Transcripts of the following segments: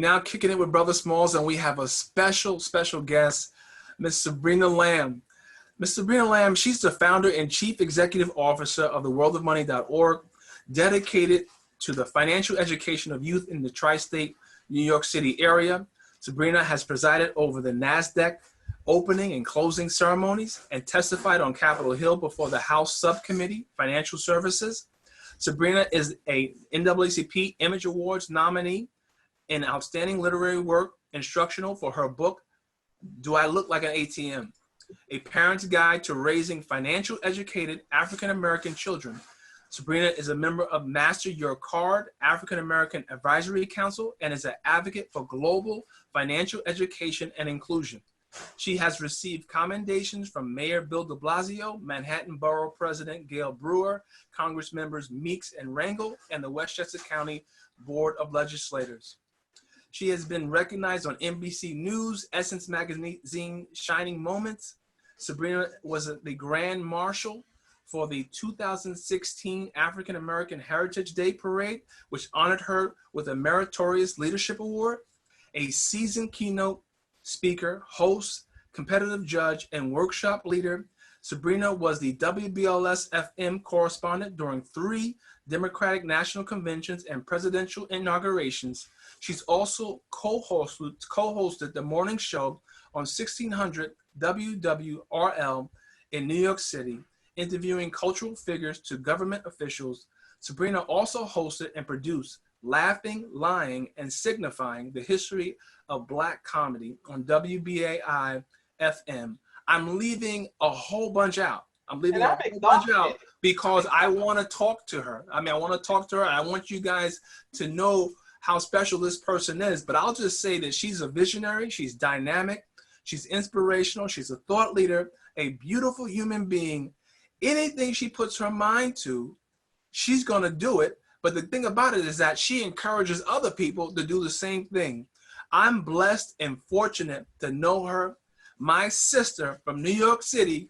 now kicking it with Brother Smalls, and we have a special guest, Miss Sabrina Lamb. Miss Sabrina Lamb, she's the founder and chief executive officer of the worldofmoney.org, dedicated to the financial education of youth in the tri-state New York City area. Sabrina has presided over the NASDAQ opening and closing ceremonies and testified on Capitol Hill before the House Subcommittee Financial Services. Sabrina is a NAACP Image Awards nominee in Outstanding Literary Work Instructional for her book, Do I Look Like an ATM? A Parent's Guide to Raising Financial Educated African-American Children. Sabrina is a member of Master Your Card African-American Advisory Council and is an advocate for global financial education and inclusion. She has received commendations from Mayor Bill de Blasio, Manhattan Borough President Gail Brewer, Congress members Meeks and Rangel, and the Westchester County Board of Legislators. She has been recognized on NBC News, Essence Magazine, Shining Moments. Sabrina was the Grand Marshal for the 2016 African American Heritage Day Parade, which honored her with a Meritorious Leadership Award. A seasoned keynote speaker, host, competitive judge, and workshop leader, Sabrina was the WBLS FM correspondent during 3 Democratic National Conventions and presidential inaugurations. She's also co-hosted the morning show on 1600 WWRL in New York City, interviewing cultural figures to government officials. Sabrina also hosted and produced Laughing, Lying, and Signifying the History of Black Comedy on WBAI FM. I'm leaving a whole bunch out. I'm leaving a whole bunch out because I want to talk to her. I want to talk to her. I want you guys to know how special this person is. But I'll just say that she's a visionary. She's dynamic. She's inspirational. She's a thought leader, a beautiful human being. Anything she puts her mind to, she's going to do it. But the thing about it is that she encourages other people to do the same thing. I'm blessed and fortunate to know her, my sister from New York City,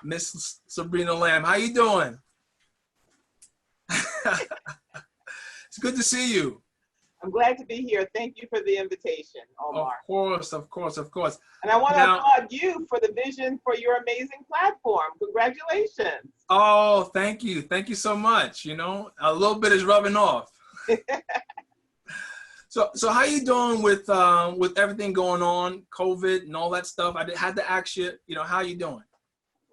Miss Sabrina Lamb. How you doing? It's good to see you. I'm glad to be here. Thank you for the invitation, Omar. Of course. And I want to applaud you for the vision for your amazing platform. Congratulations. Oh, thank you. Thank you so much. You know, a little bit is rubbing off. So how you doing with everything going on, COVID and all that stuff? I had to ask you, how you doing?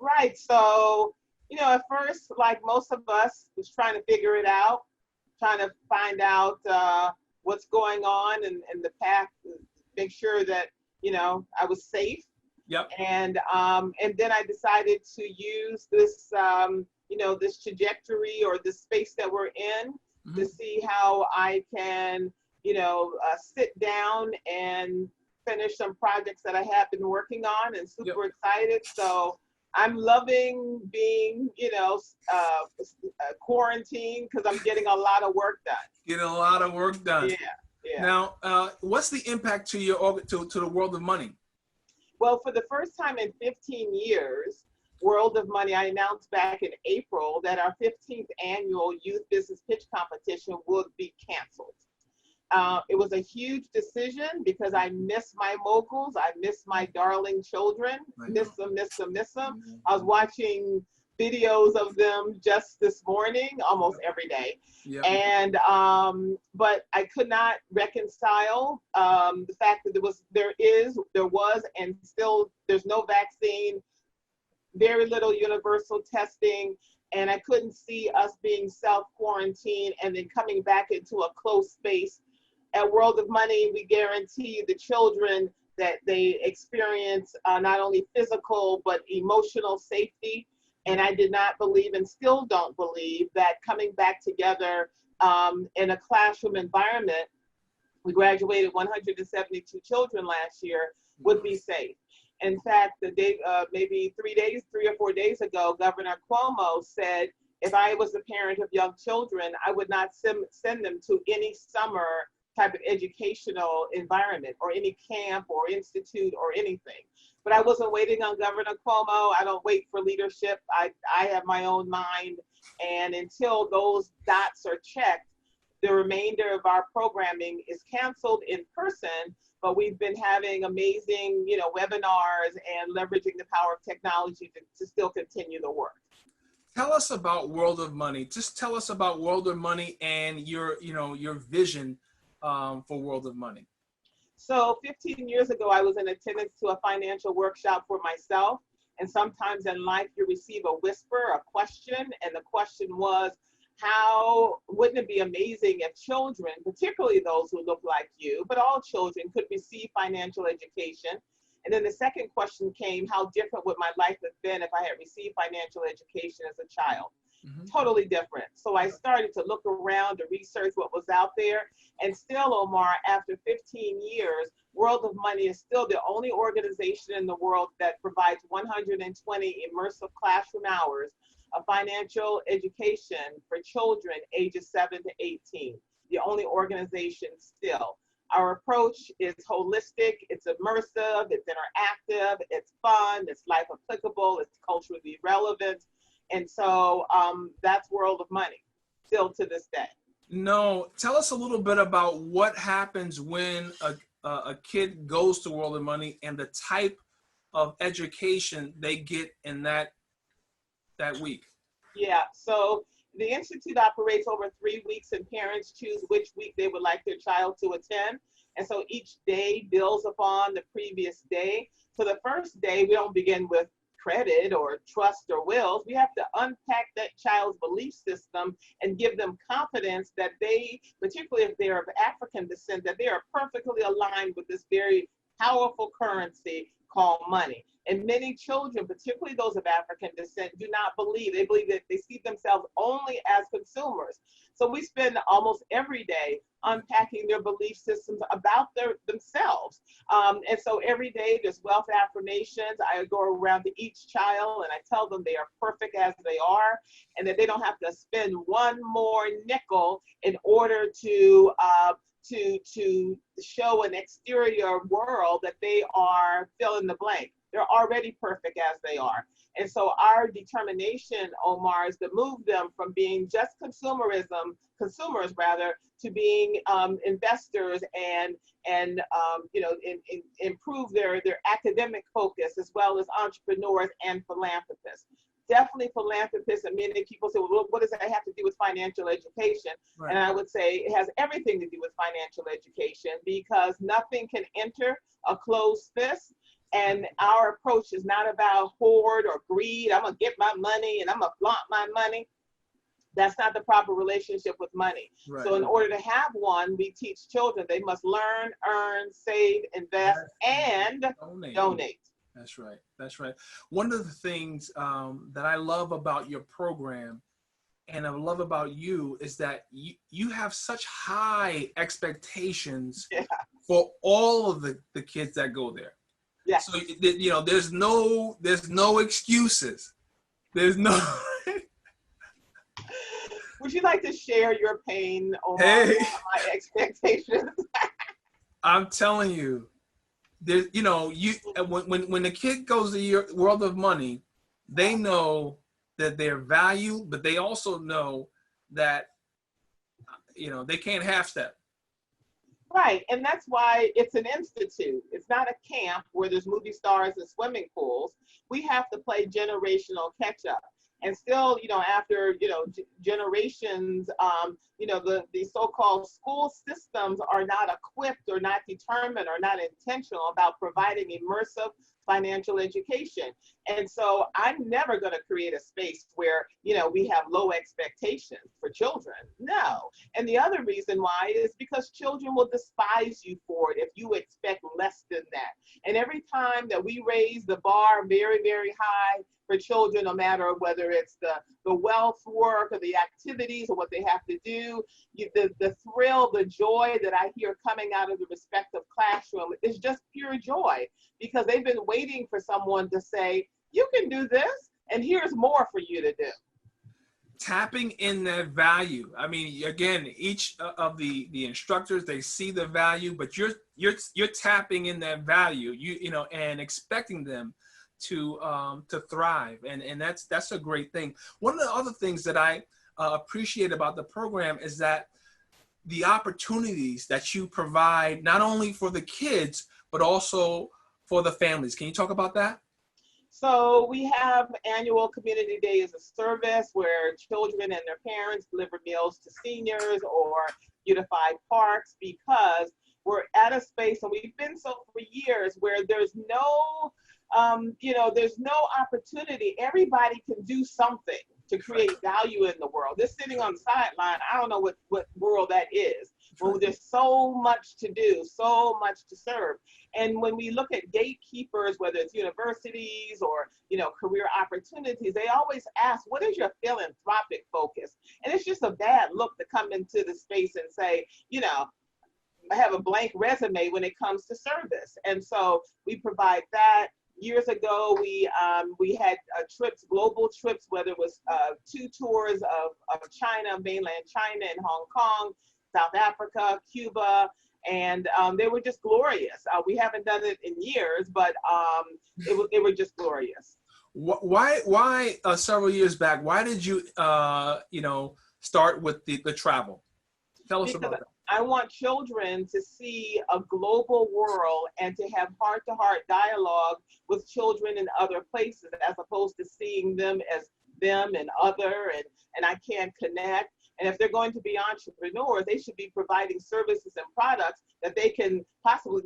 Right. So, at first, like most of us, was trying to figure it out, trying to find out what's going on and the path, make sure that, I was safe. Yep. And then I decided to use this, this trajectory or this space that we're in to see how I can, sit down and finish some projects that I have been working on and super excited. So I'm loving being, quarantined because I'm getting a lot of work done. Getting a lot of work done. Yeah. Now, what's the impact to the World of Money? Well, for the first time in 15 years, World of Money, I announced back in April that our 15th annual Youth Business Pitch Competition would be canceled. It was a huge decision because I miss my moguls. I miss my darling children. Miss them. I was watching videos of them just this morning, almost every day. Yep. And but I could not reconcile the fact that there was, and still there's no vaccine, very little universal testing, and I couldn't see us being self-quarantined and then coming back into a closed space. At World of Money, we guarantee the children that they experience not only physical, but emotional safety. And I did not believe and still don't believe that coming back together in a classroom environment, we graduated 172 children last year, would be safe. In fact, the day, maybe 3 or 4 days ago, Governor Cuomo said, if I was a parent of young children, I would not send them to any summer type of educational environment or any camp or institute or anything. But I wasn't waiting on Governor Cuomo. I don't wait for leadership. I have my own mind. And until those dots are checked, the remainder of our programming is canceled in person, but we've been having amazing, webinars and leveraging the power of technology to still continue the work. Tell us about World of Money. Just tell us about World of Money and your vision for World of Money. So 15 years ago, I was in attendance to a financial workshop for myself. And sometimes in life, you receive a whisper, a question, and the question was, wouldn't it be amazing if children, particularly those who look like you, but all children, could receive financial education? And then the second question came, how different would my life have been if I had received financial education as a child? Mm-hmm. Totally different. So I started to look around to research what was out there. And still, Omar, after 15 years, World of Money is still the only organization in the world that provides 120 immersive classroom hours of financial education for children ages 7 to 18. The only organization still. Our approach is holistic, it's immersive, it's interactive, it's fun, it's life applicable, it's culturally relevant. And so that's World of Money, still to this day. No, tell us a little bit about what happens when a kid goes to World of Money and the type of education they get in that week. Yeah, so the Institute operates over 3 weeks, and parents choose which week they would like their child to attend. And so each day builds upon the previous day. So the first day, we don't begin with credit or trust or wills. We have to unpack that child's belief system and give them confidence that they, particularly if they're of African descent, that they are perfectly aligned with this very powerful currency called money. And many children, particularly those of African descent, do not believe. They believe that they see themselves only as consumers. So we spend almost every day unpacking their belief systems about themselves. And so every day there's wealth affirmations. I go around to each child and I tell them they are perfect as they are, and that they don't have to spend one more nickel in order to show an exterior world that they are fill in the blank. They're already perfect as they are. And so our determination, Omar, is to move them from being just consumers rather, to being investors and improve their academic focus, as well as entrepreneurs and philanthropists. Definitely philanthropists, and many people say, well, what does that have to do with financial education? Right. And I would say it has everything to do with financial education, because nothing can enter a closed fist. And our approach is not about hoard or greed. I'm going to get my money and I'm going to flaunt my money. That's not the proper relationship with money. Right. So in order to have one, we teach children they must learn, earn, save, invest, and donate. That's right. That's right. One of the things that I love about your program and I love about you is that you have such high expectations for all of the kids that go there. Yeah. So, there's no excuses. There's no. Would you like to share your pain on my expectations? I'm telling you, there. When the kid goes to your World of Money, they know that they're valued, but they also know that they can't half step. Right, and that's why it's an institute. It's not a camp where there's movie stars and swimming pools. We have to play generational catch up. And still, after, generations, the so-called school systems are not equipped or not determined or not intentional about providing immersive financial education. And so I'm never going to create a space where, we have low expectations for children. No. And the other reason why is because children will despise you for it if you expect less than that. And every time that we raise the bar very, very high for children, no matter whether it's the wealth work or the activities or what they have to do, the thrill, the joy that I hear coming out of the respective classroom is just pure joy, because they've been waiting for someone to say, you can do this, and here's more for you to do. Tapping in that value. I mean, again, each of the instructors, they see the value, but you're tapping in that value, and expecting them to thrive, and that's a great thing. One of the other things that I appreciate about the program is that the opportunities that you provide, not only for the kids, but also for the families. Can you talk about that? So we have annual community day as a service where children and their parents deliver meals to seniors or beautified parks, because we're at a space, and we've been so for years, where there's no, there's no opportunity. Everybody can do something to create value in the world. They're sitting on the sideline. I don't know what world that is. Well, there's so much to do, so much to serve. And when we look at gatekeepers, whether it's universities or, career opportunities, they always ask, what is your philanthropic focus? And it's just a bad look to come into the space and say, I have a blank resume when it comes to service. And so we provide that. Years ago, we had trips, global trips, whether it was 2 tours of China, mainland China and Hong Kong, South Africa, Cuba, and they were just glorious. We haven't done it in years, but they were just glorious. Why several years back, why did you, start with the travel? Tell us about that. I want children to see a global world and to have heart-to-heart dialogue with children in other places, as opposed to seeing them as them and other, and I can't connect. And if they're going to be entrepreneurs, they should be providing services and products that they can possibly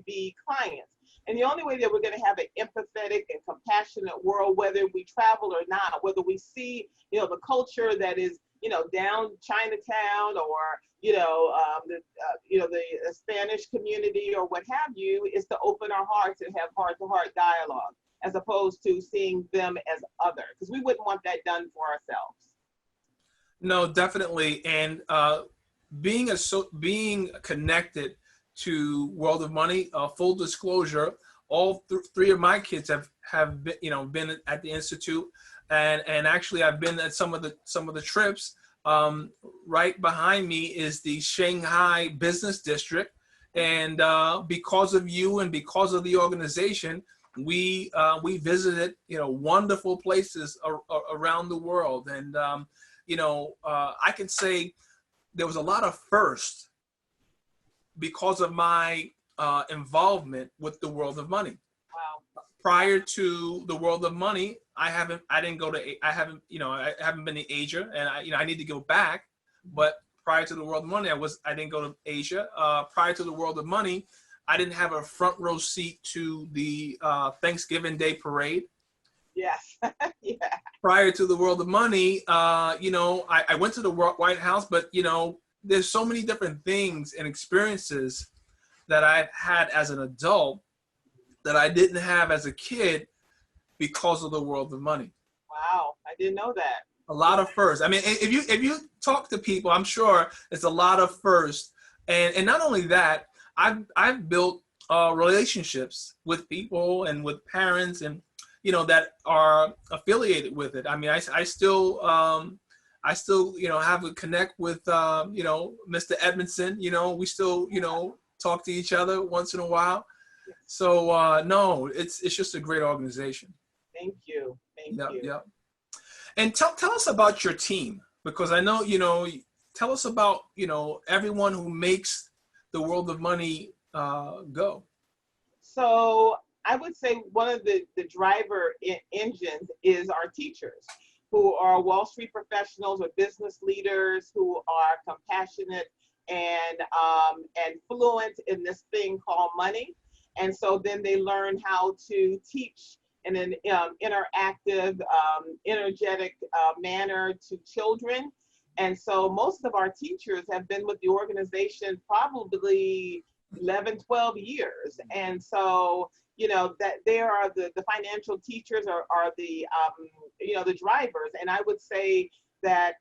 be clients. And the only way that we're going to have an empathetic and compassionate world, whether we travel or not, whether we see, the culture that is, down Chinatown, or the Spanish community, or what have you, is to open our hearts and have heart-to-heart dialogue, as opposed to seeing them as other, because we wouldn't want that done for ourselves. No, definitely. And being connected to World of Money, full disclosure, all three of my kids have been, been at the Institute, and actually I've been at some of the trips. Right behind me is the Shanghai Business District, and because of you and because of the organization, we visited wonderful places around the world. And I can say there was a lot of firsts because of my involvement with the World of Money. Wow. Prior to the World of Money, I haven't been to Asia, and I need to go back. But prior to the World of Money, I didn't go to Asia. Prior to the World of Money, I didn't have a front row seat to the Thanksgiving Day parade. Yes. Yeah. Prior to the World of Money, I went to the White House, but there's so many different things and experiences that I've had as an adult that I didn't have as a kid because of the World of Money. Wow, I didn't know that. A lot of firsts. I mean, if you talk to people, I'm sure it's a lot of firsts, and not only that, I've built relationships with people and with parents, and that are affiliated with it. I mean, I still have a connect with Mr. Edmondson. We still talk to each other once in a while. So no, it's just a great organization. Thank you. Thank you. Yeah. And tell us about your team, because I know tell us about everyone who makes the World of Money go. So I would say one of the driver engines is our teachers, who are Wall Street professionals or business leaders who are compassionate and fluent in this thing called money. And so then they learn how to teach in an interactive, energetic manner to children. And so most of our teachers have been with the organization probably 11, 12 years. And so, that they are the financial teachers are the, the drivers. And I would say that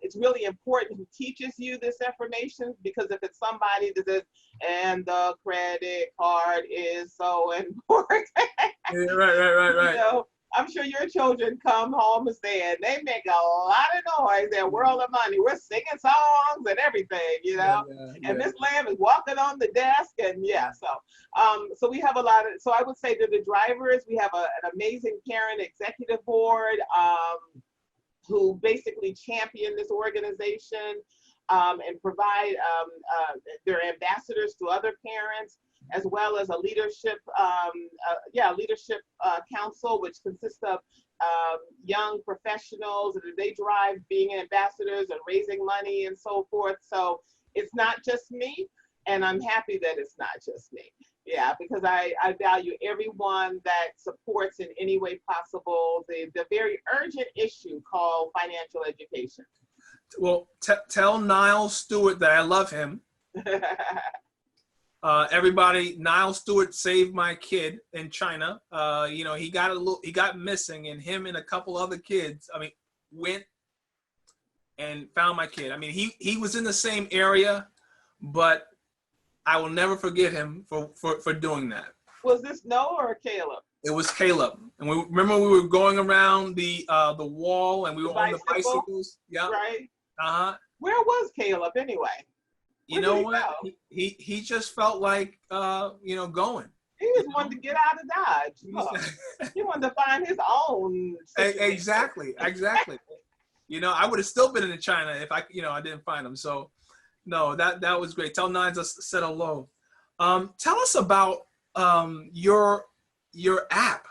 it's really important who teaches you this information, because if it's somebody that says, and the credit card is so important. Yeah, right. I'm sure your children come home and say, and they make a lot of noise at World of Money. We're singing songs and everything, Yeah. And Miss Lamb is walking on the desk, and so we have a lot of. So I would say that the drivers, we have an amazing parent executive board who basically champion this organization. and provide their ambassadors to other parents, as well as a leadership, leadership council, which consists of young professionals, and they drive being ambassadors and raising money and so forth. So it's not just me, and I'm happy that it's not just me. Yeah, because I value everyone that supports in any way possible the very urgent issue called financial education. Well, tell Niles Stewart that I love him. Everybody, Niles Stewart saved my kid in China. You know, he got missing, and him and a couple other kids, I mean, went and found my kid. I mean, he was in the same area, but I will never forget him for doing that. Was this Noah or Caleb? It was Caleb, and we were going around the wall, and we were on the bicycles. Yeah. Right. Where was Caleb anyway? You know what? He just felt like you know, going. He just wanted to get out of Dodge. He wanted to find his own situation. Exactly. You know, I would have still been in China if I didn't find him. So no, that was great. Tell Nines I said hello. Tell us about your app.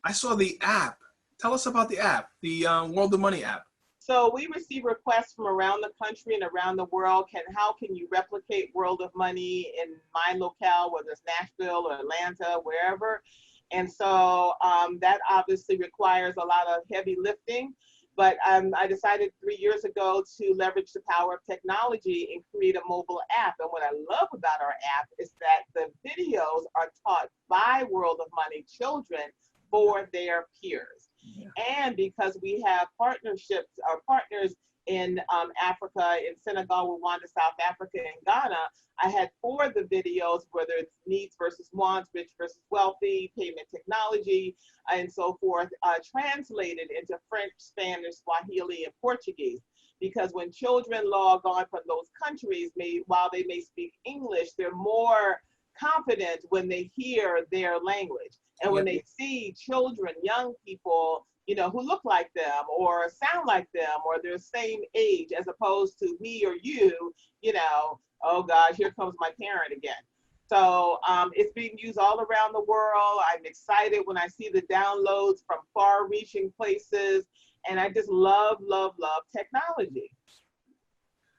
I saw the app. Tell us about the app, the World of Money app. So we receive requests from around the country and around the world. How can you replicate World of Money in my locale, whether it's Nashville or Atlanta, wherever? And so that obviously requires a lot of heavy lifting. But I decided 3 years ago to leverage the power of technology and create a mobile app. And what I love about our app is that the videos are taught by World of Money children for their peers. Yeah. And because we have partnerships, our partners in Africa, in Senegal, Rwanda, South Africa, and Ghana, I had 4 of the videos, whether it's needs versus wants, rich versus wealthy, payment technology, and so forth, translated into French, Spanish, Swahili, and Portuguese. Because when children log on from those countries, while they may speak English, they're more confident when they hear their language. And when they see children, young people, you know, who look like them or sound like them or they're same age, as opposed to me or you, you know, oh gosh, here comes my parent again. So it's being used all around the world. I'm excited when I see the downloads from far-reaching places, and I just love, love, love technology.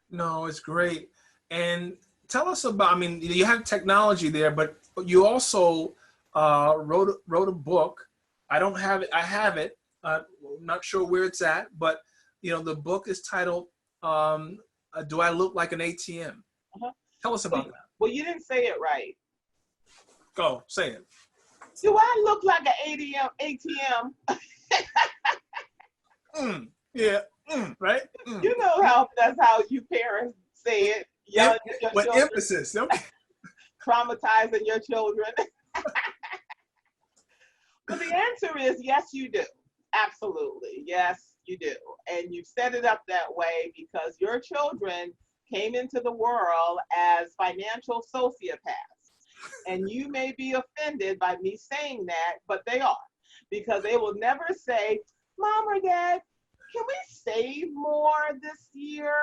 No, it's great. And tell us about, I mean, you have technology there, but you also wrote a book. I don't have it. I have it. Not sure where it's at, but you know, the book is titled "Do I Look Like an ATM?" Tell us about that. Well, you didn't say it right. Go, say it. Do I look like an ATM? Yeah, right? You know how that's how you parents say it. With emphasis. Okay. Traumatizing your children. Well, the answer is yes, you do. Absolutely. Yes, you do. And you've set it up that way because your children came into the world as financial sociopaths. And you may be offended by me saying that, but they are. Because they will never say, Mom or Dad, can we save more this year?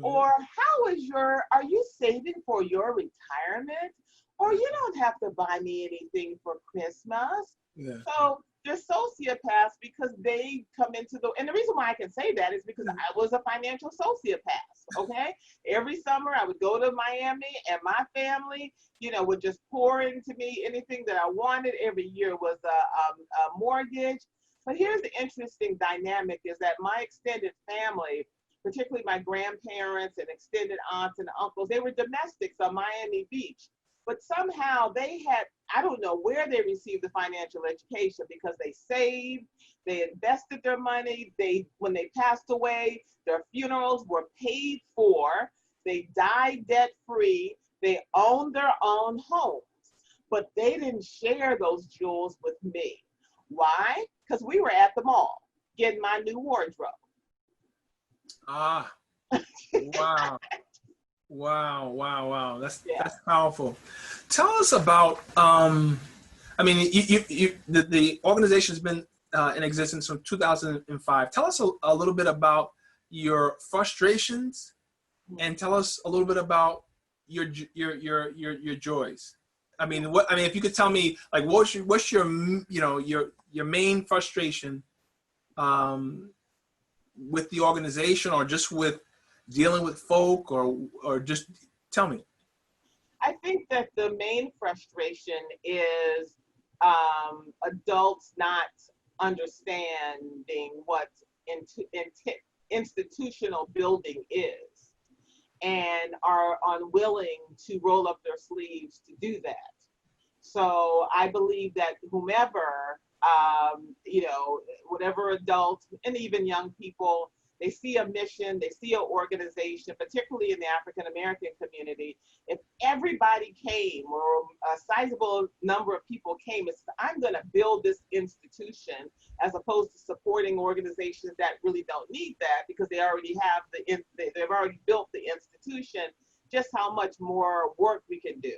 Or are you saving for your retirement? Or you don't have to buy me anything for Christmas. Yeah. So they're sociopaths because they come into and the reason why I can say that is because I was a financial sociopath, okay? Every summer I would go to Miami and my family, you know, would just pour into me anything that I wanted. Every year was a mortgage. But here's the interesting dynamic is that my extended family, particularly my grandparents and extended aunts and uncles, they were domestics on Miami Beach. But somehow they had, I don't know where they received the financial education because they saved, they invested their money, when they passed away, their funerals were paid for, they died debt-free, they owned their own homes, but they didn't share those jewels with me. Why? Because we were at the mall getting my new wardrobe. Ah, wow. Wow. That's powerful. Tell us about, I mean, the organization's been in existence from 2005. Tell us a little bit about your frustrations and tell us a little bit about your joys. I mean, if you could tell me, like, what's your your main frustration with the organization, or just with dealing with folk, or just tell me. I think that the main frustration is adults not understanding what institutional building is, and are unwilling to roll up their sleeves to do that. So I believe that whomever, whatever adults and even young people, they see a mission, they see an organization, particularly in the African American community. If everybody came, or a sizable number of people came and said, I'm going to build this institution, as opposed to supporting organizations that really don't need that because they already have they've already built the institution, just how much more work we can do.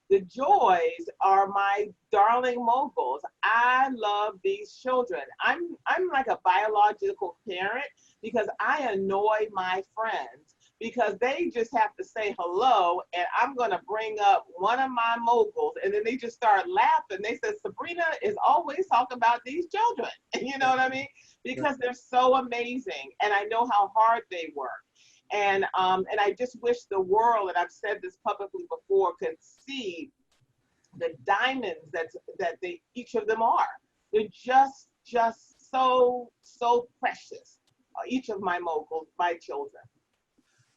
The joys are my darling moguls. I love these children. I'm like a biological parent because I annoy my friends because they just have to say hello, and I'm going to bring up one of my moguls, and then they just start laughing. They said, Sabrina is always talking about these children. You know what I mean? Because they're so amazing, and I know how hard they work. And I just wish the world, and I've said this publicly before, could see the diamonds that they each of them are. They're just so precious. Each of my moguls, my children.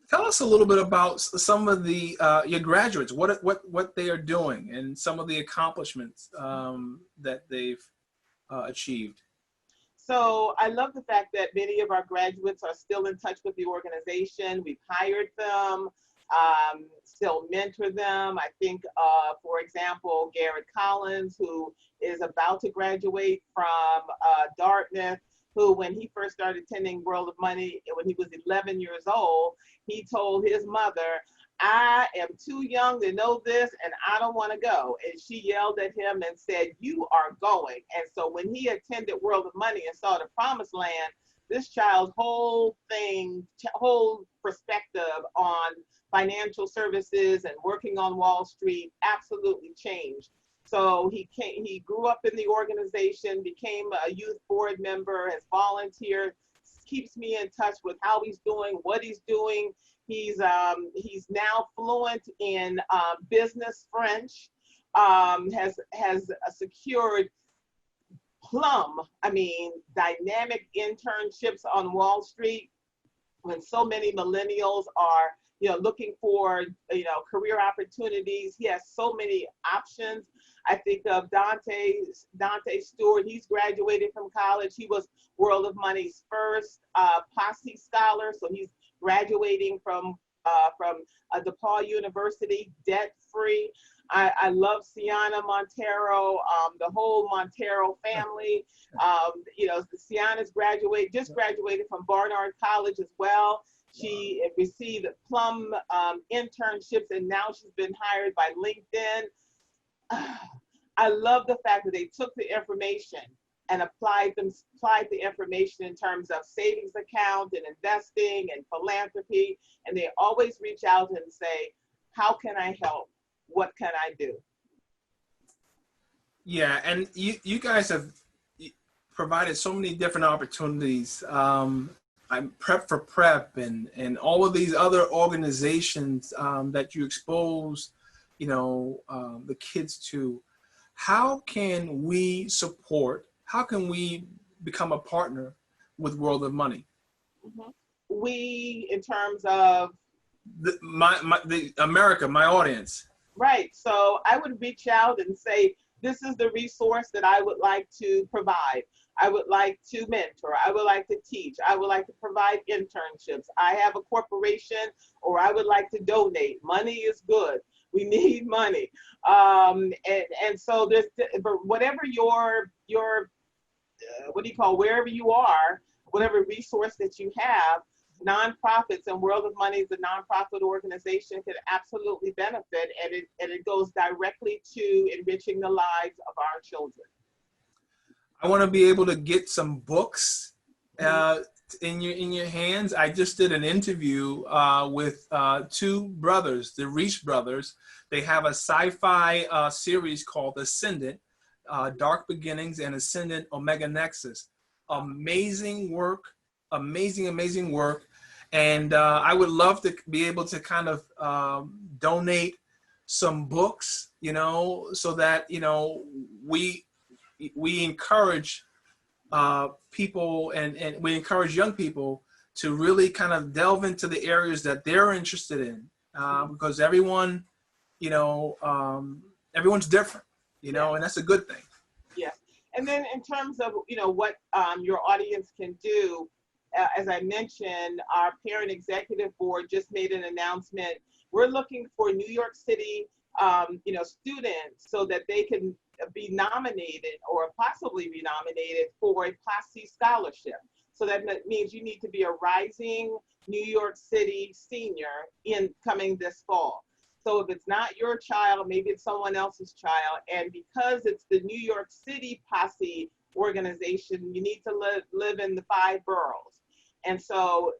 Tell us a little bit about some of the your graduates, what they are doing, and some of the accomplishments that they've achieved. So I love the fact that many of our graduates are still in touch with the organization. We've hired them, still mentor them. I think, for example, Garrett Collins, who is about to graduate from Dartmouth, who, when he first started attending World of Money, when he was 11 years old, he told his mother, I am too young to know this, and I don't want to go. And she yelled at him and said, you are going. And so when he attended World of Money and saw the promised land, this child's whole perspective on financial services and working on Wall Street absolutely changed. So he grew up in the organization, became a youth board member, has volunteered, keeps me in touch with how he's doing, what he's doing. He's now fluent in business French, has secured dynamic internships on Wall Street when so many millennials are looking for career opportunities. He has so many options. I think of Dante Stewart. He's graduated from college. He was World of Money's first Posse scholar, so he's graduating from DePaul University, debt free. I love Sienna Montero, the whole Montero family. Sienna's just graduated from Barnard College as well. She received Plum internships, and now she's been hired by LinkedIn. I love the fact that they took the information and applied the information in terms of savings account and investing and philanthropy. And they always reach out and say, how can I help? What can I do? Yeah, and you guys have provided so many different opportunities. I'm Prep for Prep and all of these other organizations that you expose, the kids to. How can we support? How can we become a partner with World of Money? Mm-hmm. We, in terms of the America, my audience. Right. So I would reach out and say, this is the resource that I would like to provide. I would like to mentor. I would like to teach. I would like to provide internships. I have a corporation, or I would like to donate. Money is good. We need money. And so there's, but whatever your wherever you are, whatever resource that you have, nonprofits, and World of Money is a nonprofit organization, can absolutely benefit, and it goes directly to enriching the lives of our children. I want to be able to get some books in your hands. I just did an interview with two brothers, the Reach brothers. They have a sci-fi series called Ascendant, Dark Beginnings, and Ascendant Omega Nexus. Amazing work, amazing work. And I would love to be able to kind of donate some books, you know, so that, you know, we encourage people, and we encourage young people to really kind of delve into the areas that they're interested in, because everyone, you know, everyone's different, you know, and that's a good thing. Yes. And then in terms of, you know, what your audience can do, as I mentioned, our parent executive board just made an announcement. We're looking for New York City, you know, students so that they can be nominated or possibly be nominated for a Class C scholarship. So that means you need to be a rising New York City senior coming this fall. So if it's not your child, maybe it's someone else's child. And because it's the New York City Posse organization, you need to live in the 5 boroughs. And so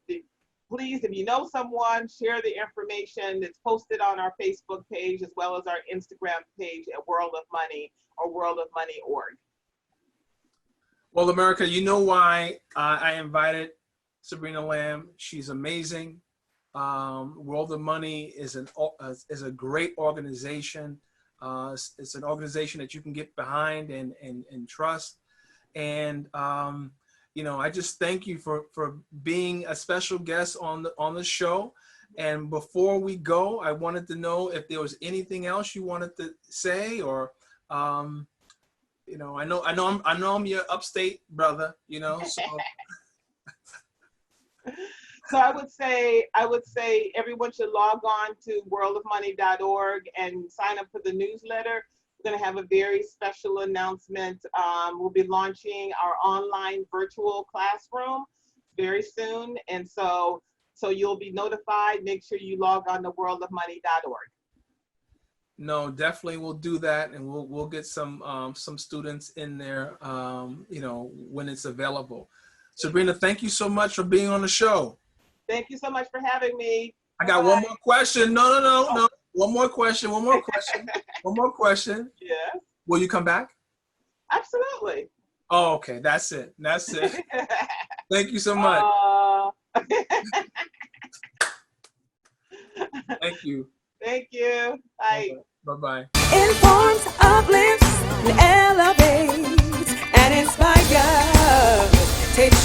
please, if you know someone, share the information. It's posted on our Facebook page as well as our Instagram page at World of Money or worldofmoney.org. Well, America, you know why I invited Sabrina Lamb. She's amazing. World of Money is a great organization. It's an organization that you can get behind and trust. And you know, I just thank you for being a special guest on the show. And before we go, I wanted to know if there was anything else you wanted to say, or you know, I know I'm your upstate brother, you know. So. So I would say everyone should log on to worldofmoney.org and sign up for the newsletter. We're going to have a very special announcement. We'll be launching our online virtual classroom very soon, and so you'll be notified. Make sure you log on to worldofmoney.org. No, definitely we'll do that, and we'll get some students in there, you know, when it's available. Sabrina, thank you so much for being on the show. Thank you so much for having me. I got one more question. No. One more question. One more question. Yeah. Will you come back? Absolutely. Oh, okay. That's it. Thank you so much. Thank you. Thank you. Bye. Bye-bye. Informs, uplifts, and elevates, and inspires. Take